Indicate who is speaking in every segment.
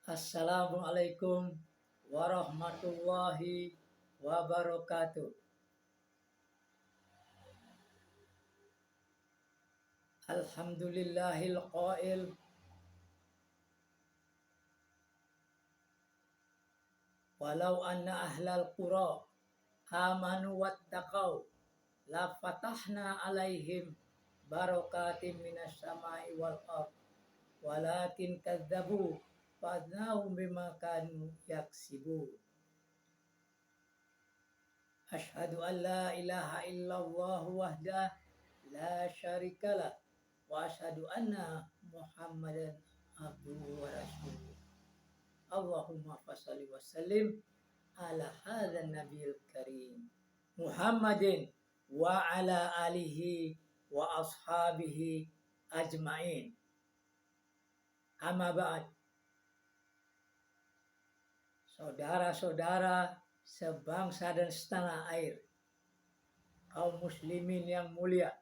Speaker 1: Assalamualaikum warahmatullahi wabarakatuh. Alhamdulillahil qail walau anna ahlal qura amanu wattaqau la fatahna alaihim barakatim minas samai wal ard walakin kadzabu fadnahum bima kanu yaksibun. Asyhadu an la ilaha illallah wahdah la syarikalah wa asyhadu anna Muhammadan abduhu wa rasuluh. Allahumma fashalli wa sallim ala hadzal nabiyil karim Muhammadin wa ala alihi wa ashabihi ajmain. Amma ba'd. Saudara-saudara sebangsa dan setanah air, kaum muslimin yang mulia,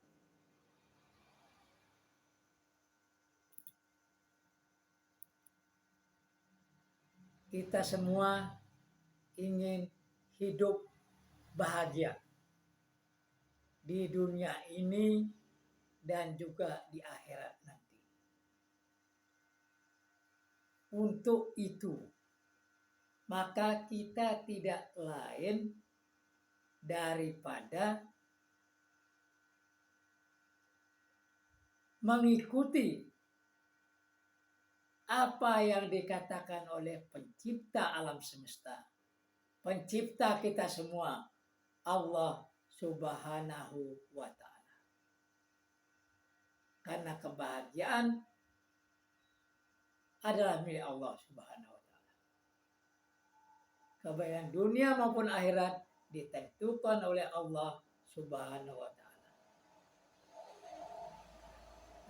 Speaker 1: kita semua ingin hidup bahagia di dunia ini dan juga di akhirat nanti. Untuk itu, maka kita tidak lain daripada mengikuti apa yang dikatakan oleh pencipta alam semesta, pencipta kita semua, Allah Subhanahu wa ta'ala. Karena kebahagiaan adalah milik Allah Subhanahu wa ta'ala. Kebahagiaan dunia maupun akhirat ditentukan oleh Allah Subhanahu wa ta'ala.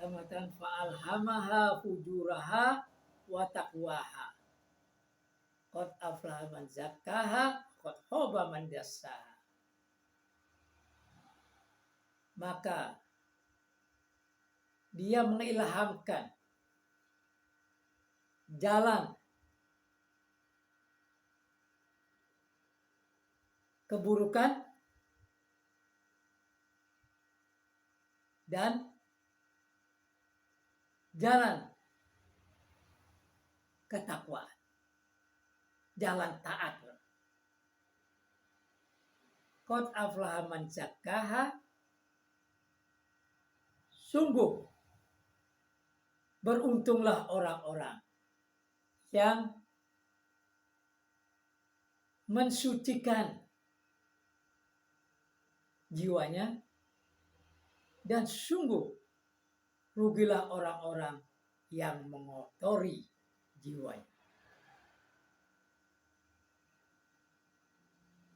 Speaker 1: Amatan fa'alhamaha fujuraha wa taqwaha. Qad aflaha man zakkaha, qad khaba man dassaha. Maka dia mengilhamkan jalan keburukan dan jalan ketakwaan, jalan taat. Qad aflaha man zakkaha, sungguh beruntunglah orang-orang yang mensucikan jiwanya, dan sungguh rugilah orang-orang yang mengotori jiwanya.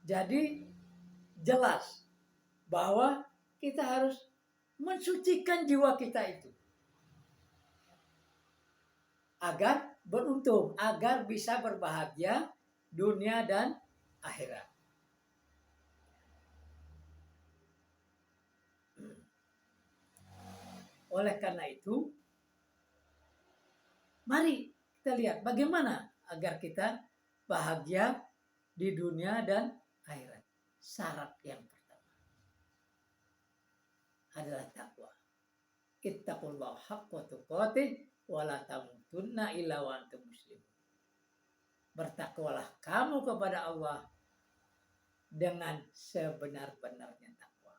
Speaker 1: Jadi jelas bahwa kita harus mensucikan jiwa kita itu agar beruntung, agar bisa berbahagia dunia dan akhirat. Oleh karena itu, mari kita lihat bagaimana agar kita bahagia di dunia dan akhirat. Syarat yang pertama adalah takwa. Ittaqullaha haqqa tuqatih wa la tamutunna illa wa antum muslimun. Bertakwalah kamu kepada Allah dengan sebenar-benarnya takwa.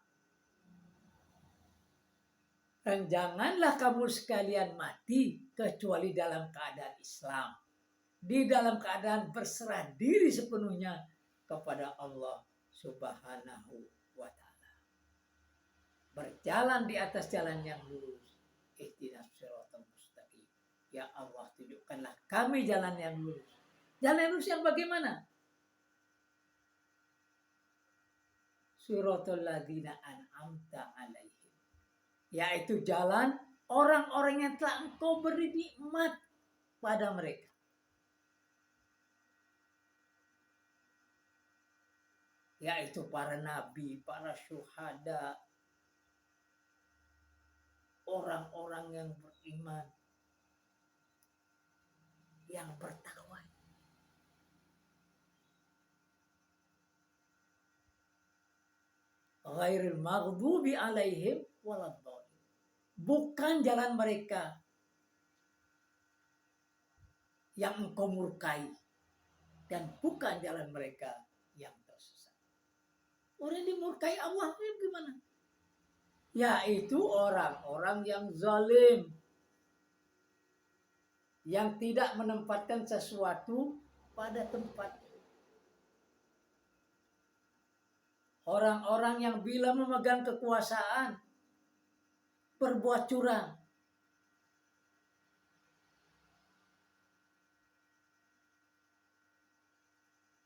Speaker 1: Dan janganlah kamu sekalian mati kecuali dalam keadaan Islam, di dalam keadaan berserah diri sepenuhnya kepada Allah Subhanahu wa ta'ala. Berjalan di atas jalan yang lurus. Ihdinas siratal mustaqim. Ya Allah, tunjukkanlah kami jalan yang lurus. Jalan yang lurus yang bagaimana? Siratal ladzina an'amta alaihim. Yaitu jalan orang-orang yang telah Engkau beri nikmat pada mereka. Yaitu para nabi, para syuhada, orang-orang yang beriman, yang bertakwa ghairil maghdubi alaihim waladdallin. Bukan jalan mereka yang engkau murkai, dan bukan jalan mereka yang tersesat. Orang yang dimurkai Allah itu gimana? Yaitu orang-orang yang zalim, yang tidak menempatkan sesuatu pada tempatnya. Orang-orang yang bila memegang kekuasaan berbuat curang.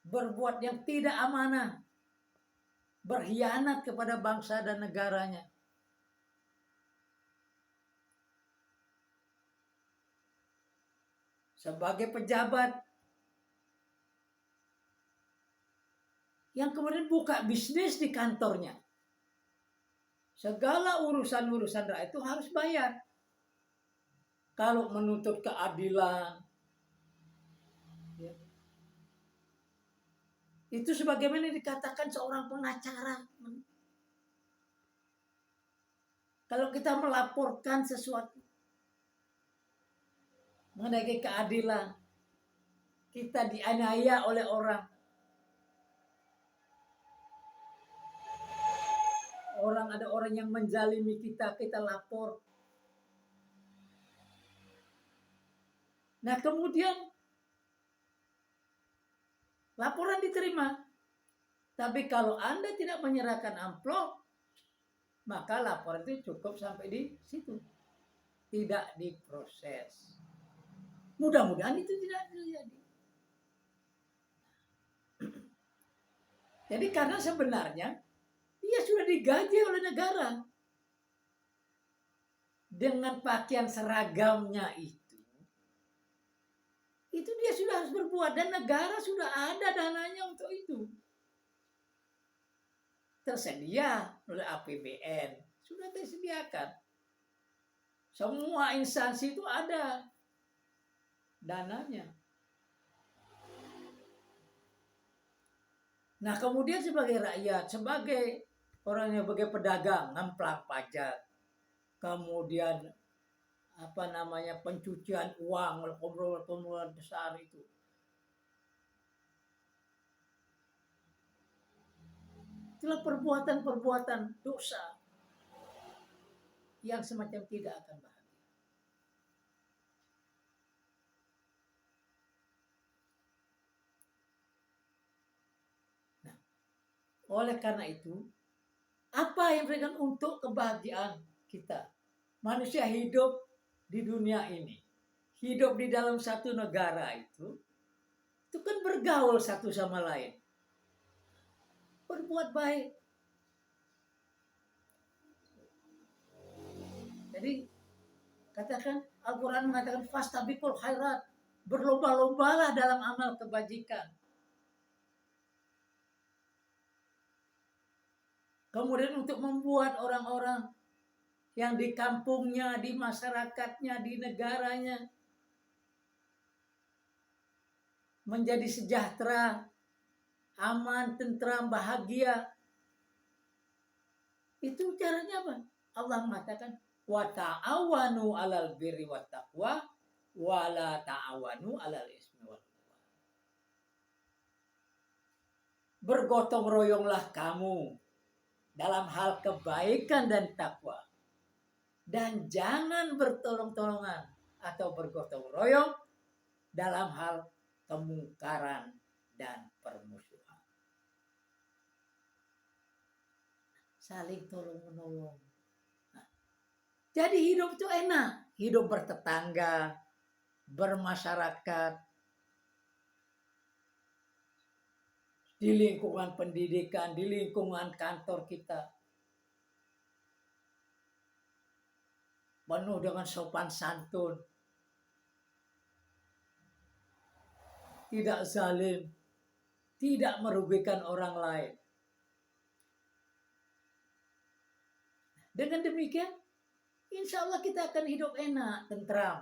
Speaker 1: Berbuat yang tidak amanah. Berkhianat kepada bangsa dan negaranya. Sebagai pejabat yang kemudian buka bisnis di kantornya. Segala urusan-urusan rakyat itu harus bayar. Kalau menuntut keadilan, ya, itu sebagaimana dikatakan seorang pengacara. Kalau kita melaporkan sesuatu mengenai keadilan, kita dianiaya oleh orang. Ada orang yang menzalimi kita, kita lapor. Nah kemudian laporan diterima. Tapi kalau Anda tidak menyerahkan amplop, maka laporan itu cukup sampai di situ. Tidak diproses. Mudah-mudahan itu tidak terjadi. Jadi karena sebenarnya dia sudah digaji oleh negara. Dengan pakaian seragamnya itu dia sudah harus berbuat, dan negara sudah ada dananya untuk itu. Tersedia oleh APBN, sudah disediakan. Semua instansi itu ada dananya. Nah kemudian sebagai rakyat, sebagai orang yang sebagai pedagang, ngemplak pajak, kemudian pencucian uang, kumpulan besar itu. Itulah perbuatan-perbuatan dosa yang semacam tidak akan bahagia. Nah, oleh karena itu, apa yang berikan untuk kebahagiaan kita? Manusia hidup di dunia ini, hidup di dalam satu negara itu kan bergaul satu sama lain, berbuat baik. Jadi katakan Al-Quran mengatakan fastabiqul khairat, berlomba-lombalah dalam amal kebajikan. Kemudian untuk membuat orang-orang yang di kampungnya, di masyarakatnya, di negaranya menjadi sejahtera, aman, tentram, bahagia. Itu caranya apa? Allah mengatakan wa ta'awanu 'alal birri wat taqwa wa la ta'awanu 'alal ismi wal 'udwan. Bergotong royonglah kamu dalam hal kebaikan dan takwa, dan jangan bertolong-tolongan atau bergotong royong dalam hal kemungkaran dan permusuhan. Saling tolong-menolong. Nah, jadi hidup itu enak. Hidup bertetangga, bermasyarakat, di lingkungan pendidikan, di lingkungan kantor kita. Penuh dengan sopan santun. Tidak zalim. Tidak merugikan orang lain. Dengan demikian, insya Allah kita akan hidup enak, tentram.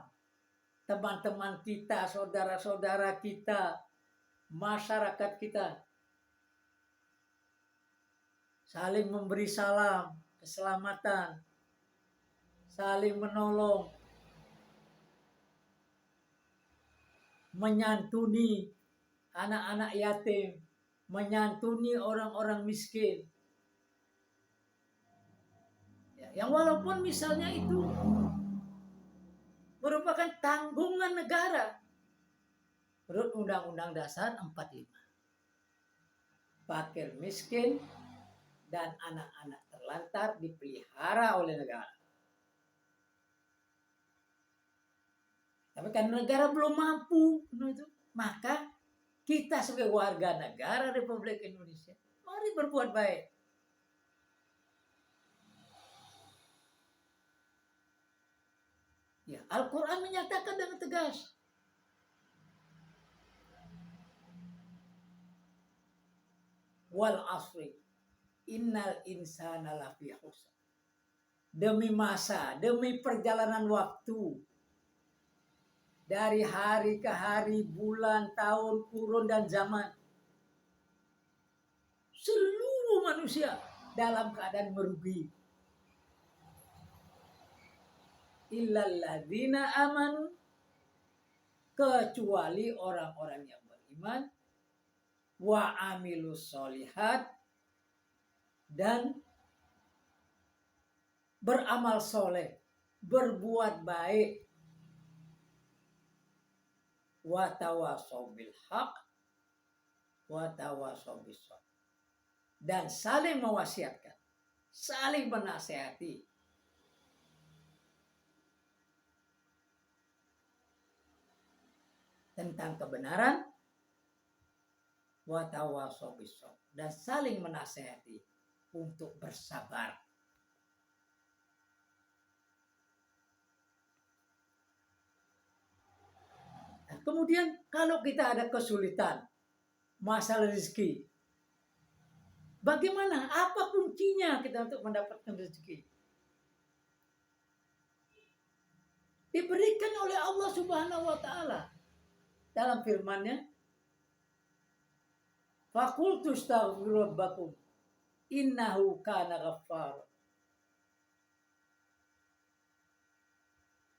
Speaker 1: Teman-teman kita, saudara-saudara kita, masyarakat kita, saling memberi salam, keselamatan, saling menolong, menyantuni anak-anak yatim, menyantuni orang-orang miskin. Ya, yang walaupun misalnya itu merupakan tanggungan negara menurut Undang-Undang Dasar 45. Fakir miskin dan anak-anak terlantar dipelihara oleh negara. Tapi kan negara belum mampu, maka kita sebagai warga negara Republik Indonesia, mari berbuat baik. Ya, Al-Quran menyatakan dengan tegas. Wal asri, innal insana lafi khusr. Demi masa, demi perjalanan waktu, dari hari ke hari, bulan, tahun, kurun, dan zaman, seluruh manusia dalam keadaan merugi. Illalladzina amanu, kecuali orang-orang yang beriman, wa amilus solihat, dan beramal soleh, berbuat baik, wa tawasau bil haq, wa tawasau bis sabr, dan saling mewasiatkan, saling menasihati. Tentang kebenaran, wa tawasau bis sabr, dan saling menasihati untuk bersabar. Nah, kemudian kalau kita ada kesulitan, masalah rezeki, bagaimana? Apa kuncinya kita untuk mendapatkan rezeki? Diberikan oleh Allah Subhanahu wa taala dalam firman-Nya, faqultu astaghfiru rabbakum innahu kana ghaffar.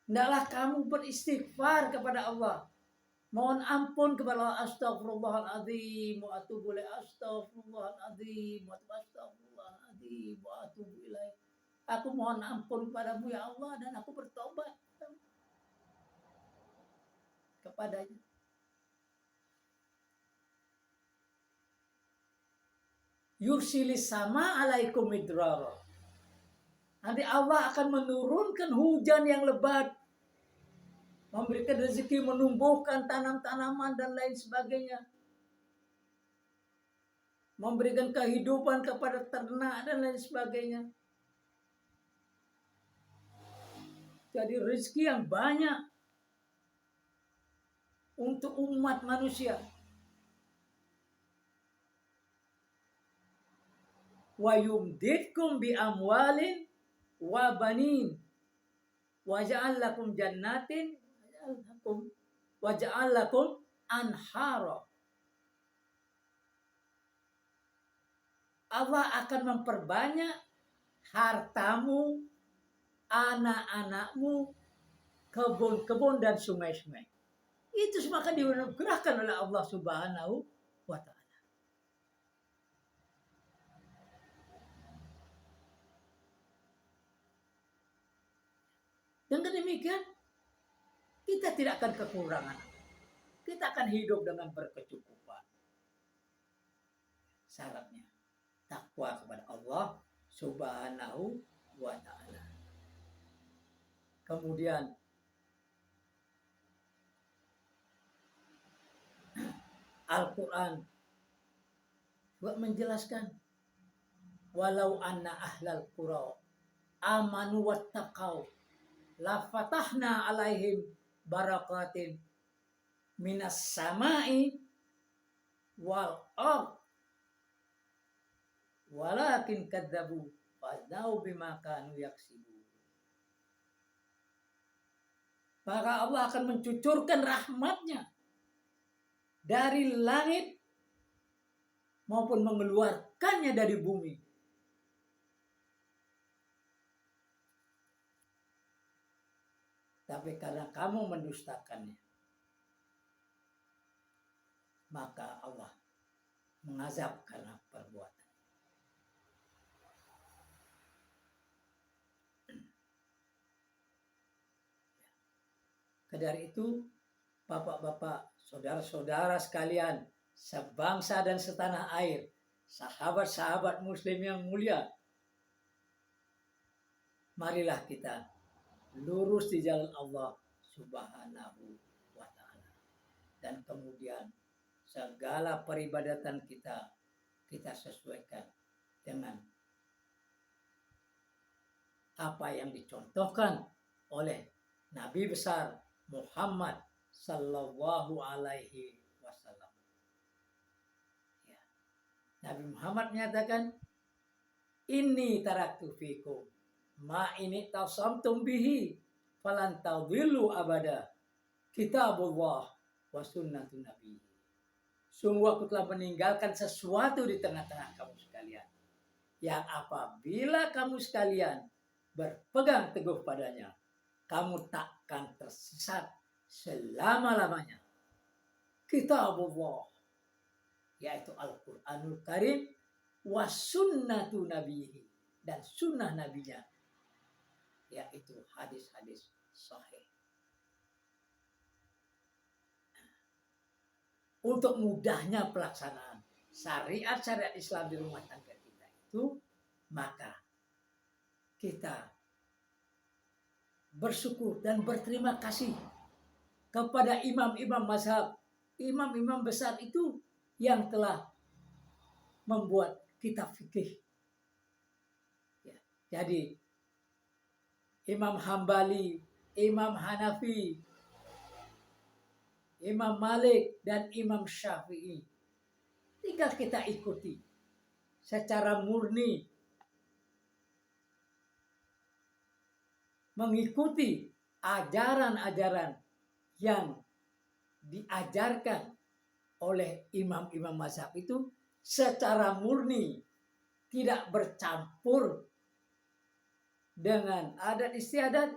Speaker 1: Hendaklah kamu beristighfar kepada Allah, mohon ampun kepada Allah. Astaghfirullahaladzim wa atubu ilaih, astaghfirullahaladzim wa astaghfirullahaladzim wa atubu ilaih. Aku mohon ampun kepadamu ya Allah, dan aku bertobat kepadanya. Yursilis sama alaikum midrara. Nanti Allah akan menurunkan hujan yang lebat, memberikan rezeki, menumbuhkan tanam-tanaman dan lain sebagainya, memberikan kehidupan kepada ternak dan lain sebagainya. Jadi rezeki yang banyak untuk umat manusia. Wa yumditkum bi amwalin wa banin wa ja'al lakum jannatin wa ja'al lakum anhara. Allah akan memperbanyak hartamu, anak-anakmu, kebun-kebun dan sungai-sungai. Itu semua akan dianugerahkan oleh Allah Subhanahu wa taala. Dengan demikian, kita tidak akan kekurangan. Kita akan hidup dengan berkecukupan. Syaratnya takwa kepada Allah Subhanahu wa taala. Kemudian Al-Quran juga menjelaskan, walau anna ahlal qura amanu wattaqau la fatahna alaihim barakatin minas samai wal ard walakin kadzabu fa'dau bima kanu yaksibun. Maka Allah akan mencucurkan rahmatnya dari langit maupun mengeluarkannya dari bumi Tapi karena kamu mendustakannya, maka Allah mengazab karena perbuatan. Dari itu, bapak-bapak, saudara-saudara sekalian, sebangsa dan setanah air, sahabat-sahabat muslim yang mulia, marilah kita lurus di jalan Allah Subhanahu wa ta'ala. Dan kemudian segala peribadatan kita sesuaikan dengan apa yang dicontohkan oleh Nabi besar Muhammad sallallahu alaihi wasallam. Ya. Nabi Muhammad menyatakan, "Inni taraktu fikum ma ini tasamtum bihi falan tadhillu abada. Kitabullah wa sunnatun nabi." Sungguh aku telah meninggalkan sesuatu di tengah-tengah kamu sekalian, yang apabila kamu sekalian berpegang teguh padanya, kamu takkan tersesat selama-lamanya. Kitabullah, yaitu Al-Quranul Karim, wa sunnatu nabihi, dan sunnah nabinya, yaitu hadis-hadis sahih. Untuk mudahnya pelaksanaan syariat-syariat Islam di rumah tangga kita itu, maka kita bersyukur dan berterima kasih kepada imam-imam mazhab, imam-imam besar itu yang telah membuat kitab fikih. Ya, jadi Imam Hambali, Imam Hanafi, Imam Malik, dan Imam Syafi'i, tinggal kita ikuti secara murni, mengikuti ajaran-ajaran yang diajarkan oleh imam-imam mazhab itu secara murni, tidak bercampur dengan adat istiadat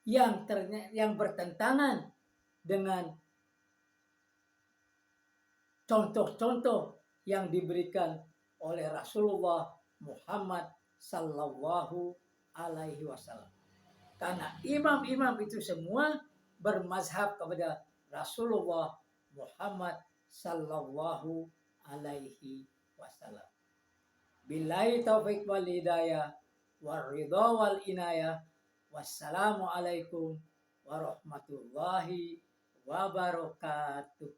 Speaker 1: yang bertentangan dengan contoh-contoh yang diberikan oleh Rasulullah Muhammad sallallahu alaihi wasallam. Karena imam-imam itu semua bermazhab kepada Rasulullah Muhammad sallallahu alaihi wasallam. Billahi taufiq wal hidayah war ridha wal inayah. Wassalamu alaikum warahmatullahi wabarakatuh.